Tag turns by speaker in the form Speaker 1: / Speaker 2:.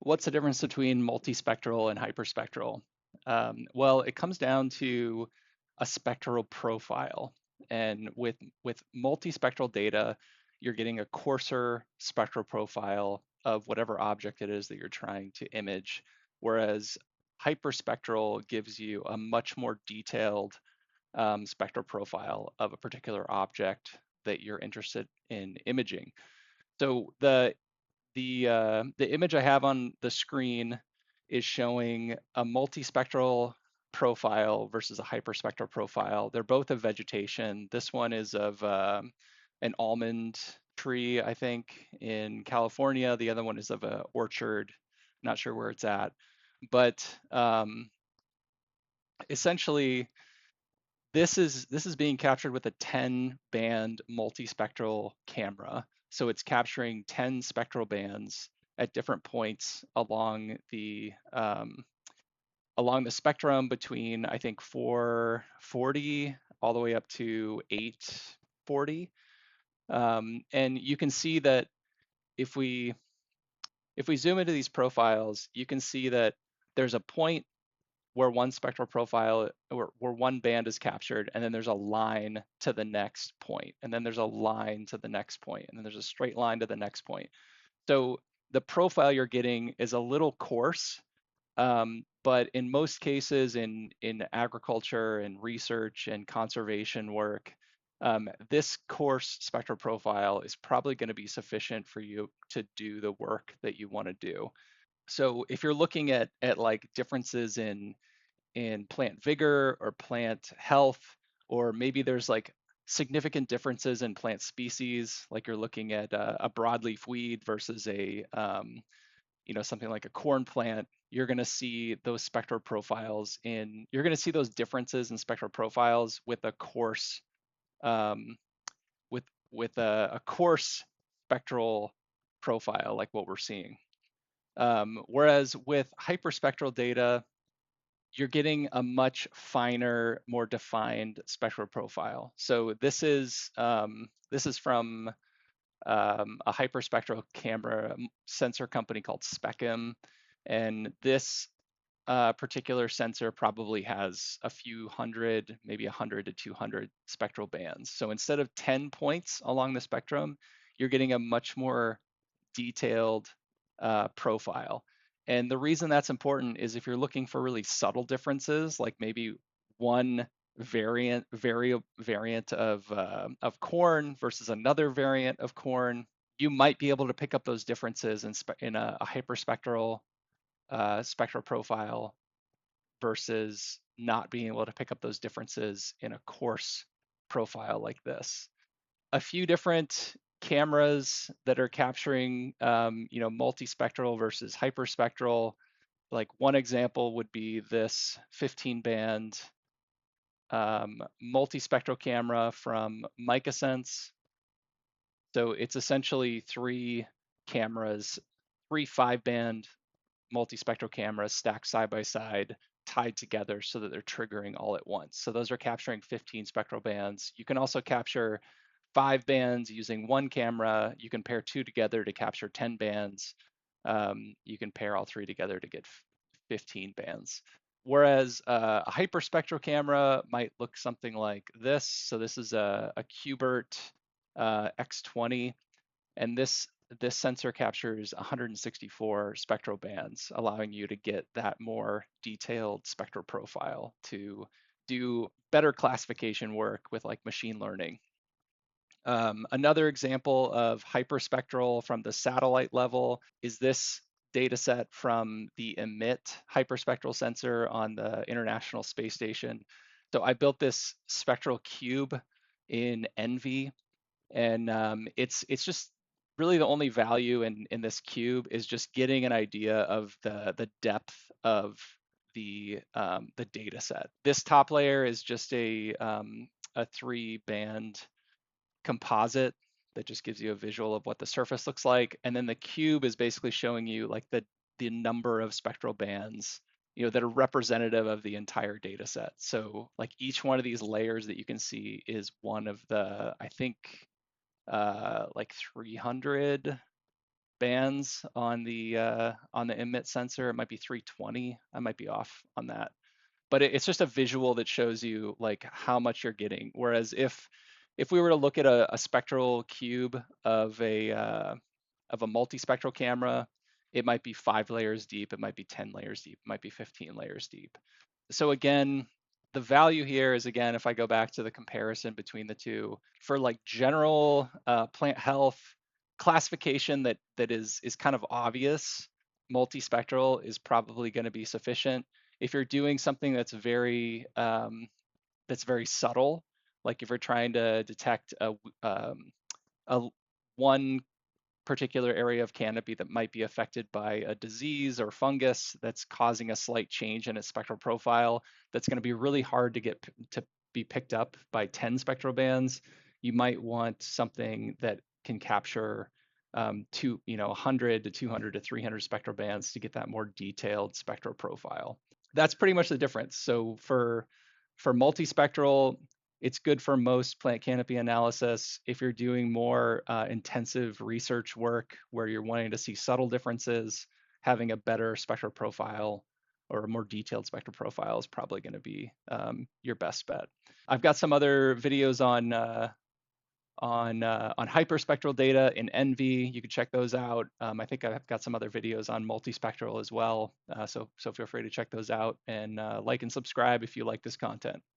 Speaker 1: What's the difference between multispectral and hyperspectral? Well, it comes down to a spectral profile. And with multispectral data, you're getting a coarser spectral profile of whatever object it is that you're trying to image, whereas hyperspectral gives you a much more detailed spectral profile of a particular object that you're interested in imaging. So the image I have on the screen is showing a multispectral profile versus a hyperspectral profile. They're both of vegetation. This one is of an almond tree, I think, in California. The other one is of an orchard. Not sure where it's at, but essentially this is being captured with a 10 band multispectral camera. So it's capturing 10 spectral bands at different points along the spectrum between I think 440 all the way up to 840. And you can see that if we zoom into these profiles, you can see that there's a point where one spectral profile where one band is captured, and then there's a line to the next point, and then there's a line to the next point, and then there's a straight line to the next point. So the profile you're getting is a little coarse, but in most cases in agriculture and research and conservation work, this coarse spectral profile is probably going to be sufficient for you to do the work that you want to do. So if you're looking at like differences in plant vigor or plant health, or maybe there's like significant differences in plant species, like you're looking at a broadleaf weed versus something like a corn plant, you're going to see those spectral profiles you're going to see those differences in spectral profiles with a coarse um, with a coarse spectral profile like what we're seeing. Whereas with hyperspectral data, you're getting a much finer, more defined spectral profile. So this is from a hyperspectral camera sensor company called Specim, and this particular sensor probably has a few hundred, maybe 100 to 200 spectral bands. So instead of 10 points along the spectrum, you're getting a much more detailed profile. And the reason that's important is if you're looking for really subtle differences, like maybe one variant of corn versus another variant of corn, you might be able to pick up those differences in a hyperspectral spectral profile versus not being able to pick up those differences in a coarse profile like this. A few different cameras that are capturing, multispectral versus hyperspectral. Like one example would be this 15 band multispectral camera from MicaSense. So it's essentially three cameras, three 5 band multispectral cameras stacked side by side, tied together so that they're triggering all at once. So those are capturing 15 spectral bands. You can also capture 5 bands using one camera. You can pair two together to capture 10 bands. You can pair all three together to get 15 bands. Whereas a hyperspectral camera might look something like this. So this is a Qbert X20, and this sensor captures 164 spectral bands, allowing you to get that more detailed spectral profile to do better classification work with like machine learning. Another example of hyperspectral from the satellite level is this data set from the EMIT hyperspectral sensor on the International Space Station. So I built this spectral cube in Envy, and it's just really the only value in this cube is just getting an idea of the depth of the data set. This top layer is just a 3 band composite that just gives you a visual of what the surface looks like. And then the cube is basically showing you like the number of spectral bands, that are representative of the entire data set. So like each one of these layers that you can see is one of the, I think, like 300 bands on the emit sensor. It might be 320. I might be off on that, but it's just a visual that shows you like how much you're getting. Whereas if we were to look at a spectral cube of a multispectral camera, it might be 5 layers deep, it might be 10 layers deep, it might be 15 layers deep. So again, the value here is, again, if I go back to the comparison between the two, for like general plant health classification that is kind of obvious, multispectral is probably going to be sufficient. If you're doing something that's very subtle, like if you're trying to detect a one particular area of canopy that might be affected by a disease or fungus that's causing a slight change in its spectral profile, that's going to be really hard to get to be picked up by 10 spectral bands. You might want something that can capture 100 to 200 to 300 spectral bands to get that more detailed spectral profile. That's pretty much the difference. So for multispectral, it's good for most plant canopy analysis. If you're doing more intensive research work where you're wanting to see subtle differences, having a better spectral profile or a more detailed spectral profile is probably going to be your best bet. I've got some other videos on hyperspectral data in Envy. You can check those out. I think I've got some other videos on multispectral as well. So feel free to check those out, and like and subscribe if you like this content.